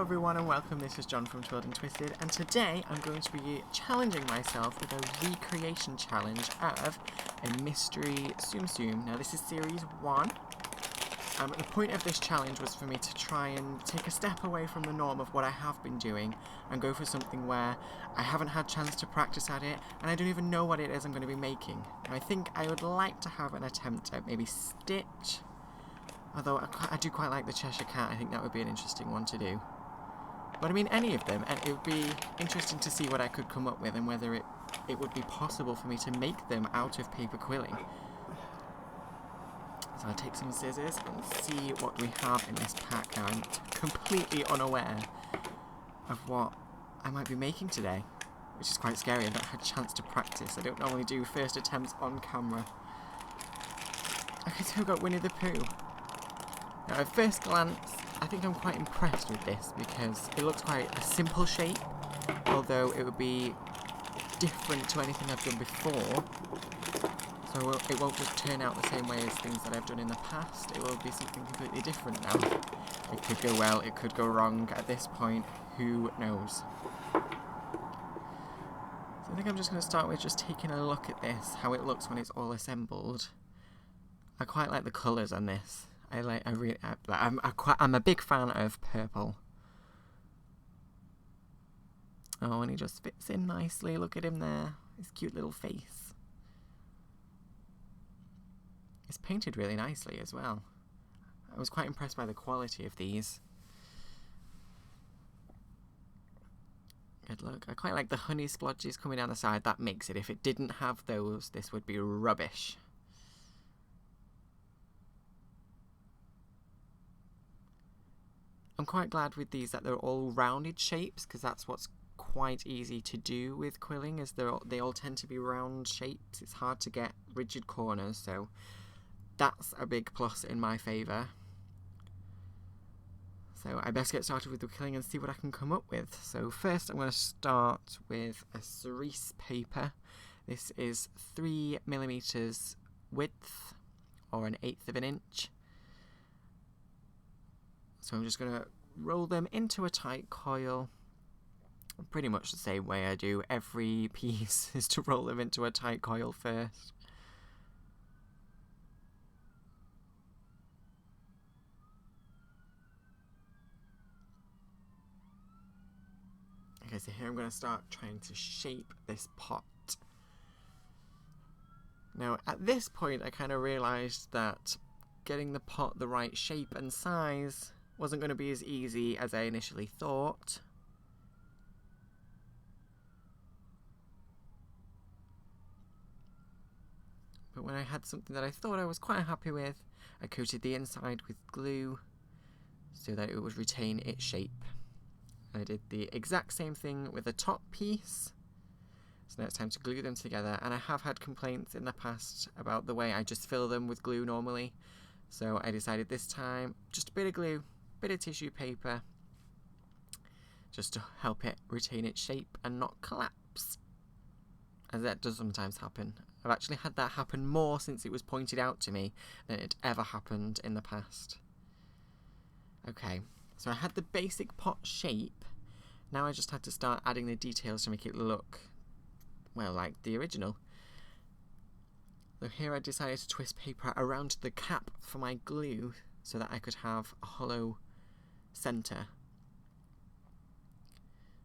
everyone and welcome, this is John from Twilled and Twisted, and today I'm going to be challenging myself with a recreation challenge of a mystery Tsum Tsum. Now this is series 1. The point of this challenge was for me to try and take a step away from the norm of what I have been doing and go for something where I haven't had chance to practice at it and I don't even know what it is I'm going to be making. And I think I would like to have an attempt at maybe Stitch, although I do quite like the Cheshire Cat. I think that would be an interesting one to do. But I mean any of them, and it would be interesting to see what I could come up with and whether it would be possible for me to make them out of paper quilling. So I'll take some scissors and see what we have in this pack. Now I'm completely unaware of what I might be making today, which is quite scary. I've not had a chance to practice. I don't normally do first attempts on camera. Okay, so we've got Winnie the Pooh. Now at first glance, I think I'm quite impressed with this because it looks quite a simple shape, although it would be different to anything I've done before. So it won't just turn out the same way as things that I've done in the past. It will be something completely different now. It could go well, it could go wrong. At this point, who knows? So I think I'm just going to start with just taking a look at this, how it looks when it's all assembled. I quite like the colours on this. I'm a big fan of purple. Oh, and he just fits in nicely. Look at him there. His cute little face. It's painted really nicely as well. I was quite impressed by the quality of these. Good look. I quite like the honey splodges coming down the side. That makes it. If it didn't have those, this would be rubbish. I'm quite glad with these that they're all rounded shapes, because that's what's quite easy to do with quilling, is they all tend to be round shapes. It's hard to get rigid corners, so that's a big plus in my favour. So I best get started with the quilling and see what I can come up with. So first I'm going to start with a cerise paper. This is 3mm width, or 1/8 of an inch. So I'm just going to roll them into a tight coil, pretty much the same way I do every piece, is to roll them into a tight coil first. Okay, so here I'm going to start trying to shape this pot. Now at this point I kind of realised that getting the pot the right shape and size wasn't going to be as easy as I initially thought. But when I had something that I thought I was quite happy with, I coated the inside with glue so that it would retain its shape. I did the exact same thing with the top piece. So now it's time to glue them together, and I have had complaints in the past about the way I just fill them with glue normally. So I decided this time, just a bit of glue, bit of tissue paper, just to help it retain its shape and not collapse, as that does sometimes happen. I've actually had that happen more since it was pointed out to me than it ever happened in the past. Okay, so I had the basic pot shape. Now I just had to start adding the details to make it look, well, like the original. So here I decided to twist paper around the cap for my glue so that I could have a hollow centre.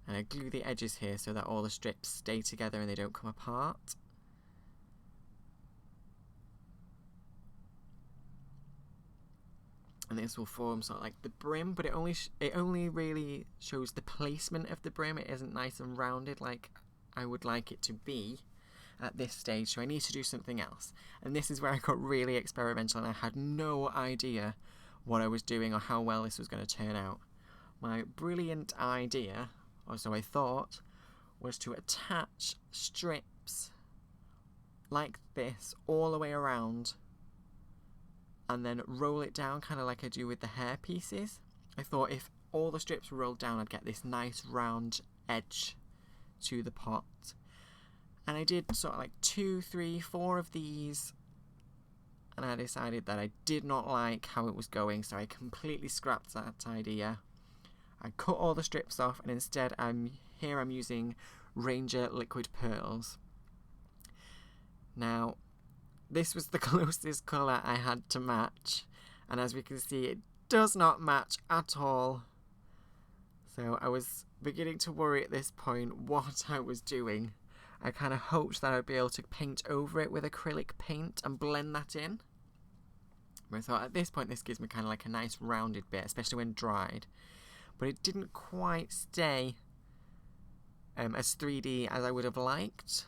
And I glue the edges here so that all the strips stay together and they don't come apart. And this will form sort of like the brim, but it only really shows the placement of the brim. It isn't nice and rounded like I would like it to be at this stage, so I need to do something else. And this is where I got really experimental and I had no idea what I was doing or how well this was going to turn out. My brilliant idea, or so I thought, was to attach strips like this all the way around and then roll it down kind of like I do with the hair pieces. I thought if all the strips were rolled down I'd get this nice round edge to the pot. And I did sort of like 2, 3, 4 of these, and I decided that I did not like how it was going, so I completely scrapped that idea I cut all the strips off, and instead I'm using Ranger Liquid Pearls. Now, this was the closest colour I had to match, and as we can see, it does not match at all. So I was beginning to worry at this point what I was doing. I kind of hoped that I'd be able to paint over it with acrylic paint and blend that in. But I thought at this point this gives me kind of like a nice rounded bit, especially when dried. But it didn't quite stay as 3D as I would have liked.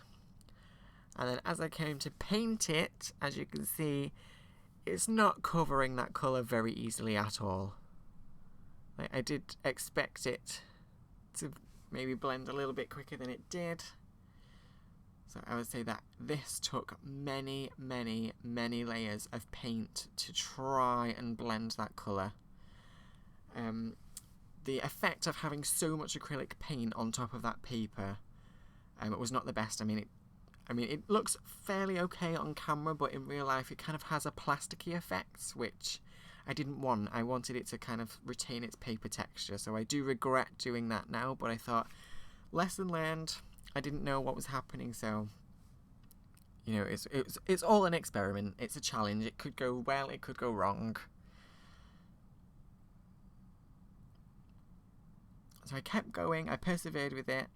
And then as I came to paint it, as you can see, it's not covering that colour very easily at all. Like, I did expect it to maybe blend a little bit quicker than it did. So I would say that this took many, many, many layers of paint to try and blend that colour. The effect of having so much acrylic paint on top of that paper it was not the best. I mean, it looks fairly okay on camera, but in real life it kind of has a plasticky effect, which I didn't want. I wanted it to kind of retain its paper texture, so I do regret doing that now, but I thought, lesson learned. I didn't know what was happening, so, you know, it's all an experiment. It's a challenge. It could go well, it could go wrong. So I kept going, I persevered with it.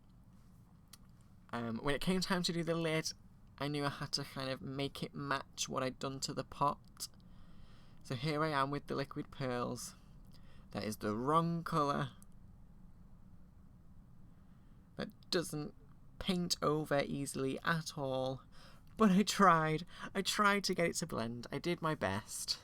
When it came time to do the lid, I knew I had to kind of make it match what I'd done to the pot. So here I am with the liquid pearls. That is the wrong colour. That doesn't paint over easily at all. But I tried. I tried to get it to blend. I did my best.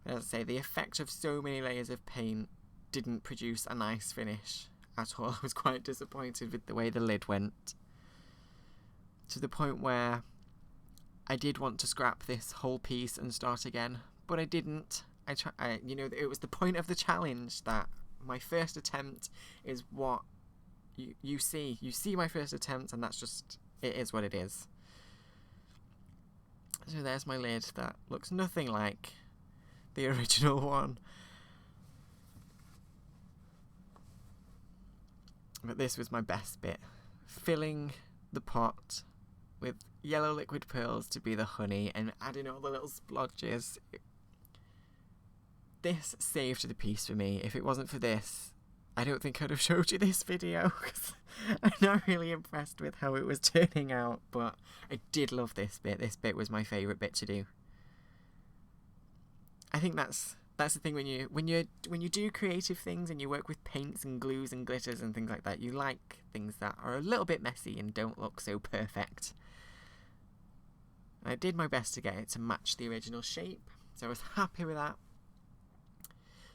As I say, the effect of so many layers of paint didn't produce a nice finish at all. I was quite disappointed with the way the lid went. To the point where I did want to scrap this whole piece and start again, but I didn't. You know, it was the point of the challenge that my first attempt is what you see. You see my first attempt, and that's just, it is what it is. So there's my lid that looks nothing like the original one. But this was my best bit. Filling the pot with yellow liquid pearls to be the honey and adding all the little splodges. This saved the piece for me. If it wasn't for this, I don't think I'd have showed you this video, because I'm not really impressed with how it was turning out, but I did love this bit. This bit was my favourite bit to do. I think that's the thing when you do creative things and you work with paints and glues and glitters and things like that, you like things that are a little bit messy and don't look so perfect. I did my best to get it to match the original shape, so I was happy with that.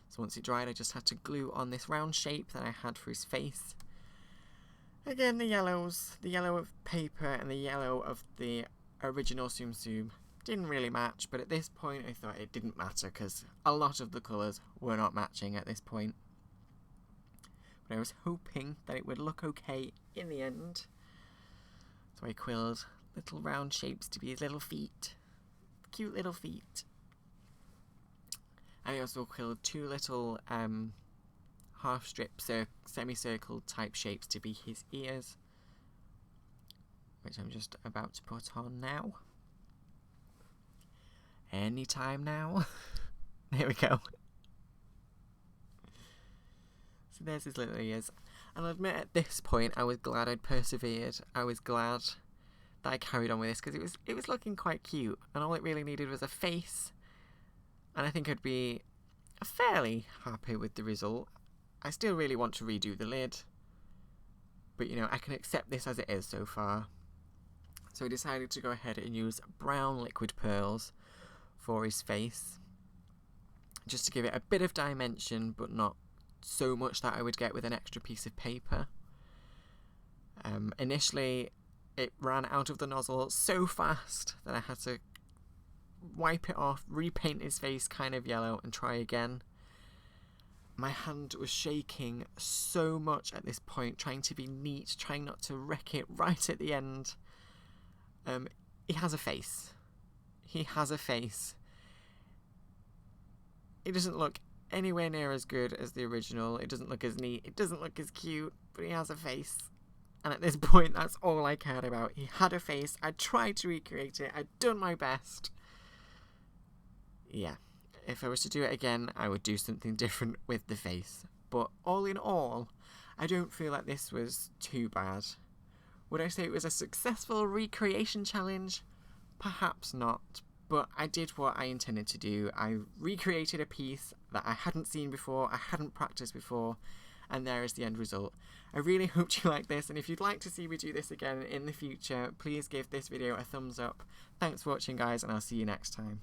So once it dried, I just had to glue on this round shape that I had for his face. Again, the yellow of paper and the yellow of the original Tsum Tsum didn't really match, but at this point I thought it didn't matter because a lot of the colours were not matching at this point. But I was hoping that it would look okay in the end. So I quilled little round shapes to be his little feet. Cute little feet. And I also quilled two little half strip semicircle type shapes to be his ears, which I'm just about to put on now. Anytime now. There we go. So there's his little ears. And I'll admit at this point I was glad I'd persevered. I was glad that I carried on with this because it was looking quite cute, and all it really needed was a face. And I think I'd be fairly happy with the result. I still really want to redo the lid, but you know, I can accept this as it is so far. So I decided to go ahead and use brown liquid pearls for his face, just to give it a bit of dimension, but not so much that I would get with an extra piece of paper. Initially, it ran out of the nozzle so fast that I had to wipe it off, repaint his face kind of yellow, and try again. My hand was shaking so much at this point, trying to be neat, trying not to wreck it right at the end. He has a face. He has a face. It doesn't look anywhere near as good as the original. It doesn't look as neat, it doesn't look as cute, but he has a face. And at this point, that's all I cared about. He had a face, I tried to recreate it, I'd done my best. Yeah, if I was to do it again, I would do something different with the face. But all in all, I don't feel like this was too bad. Would I say it was a successful recreation challenge? Perhaps not, but I did what I intended to do. I recreated a piece that I hadn't seen before, I hadn't practiced before, and there is the end result. I really hope you like this, and if you'd like to see me do this again in the future, please give this video a thumbs up. Thanks for watching, guys, and I'll see you next time.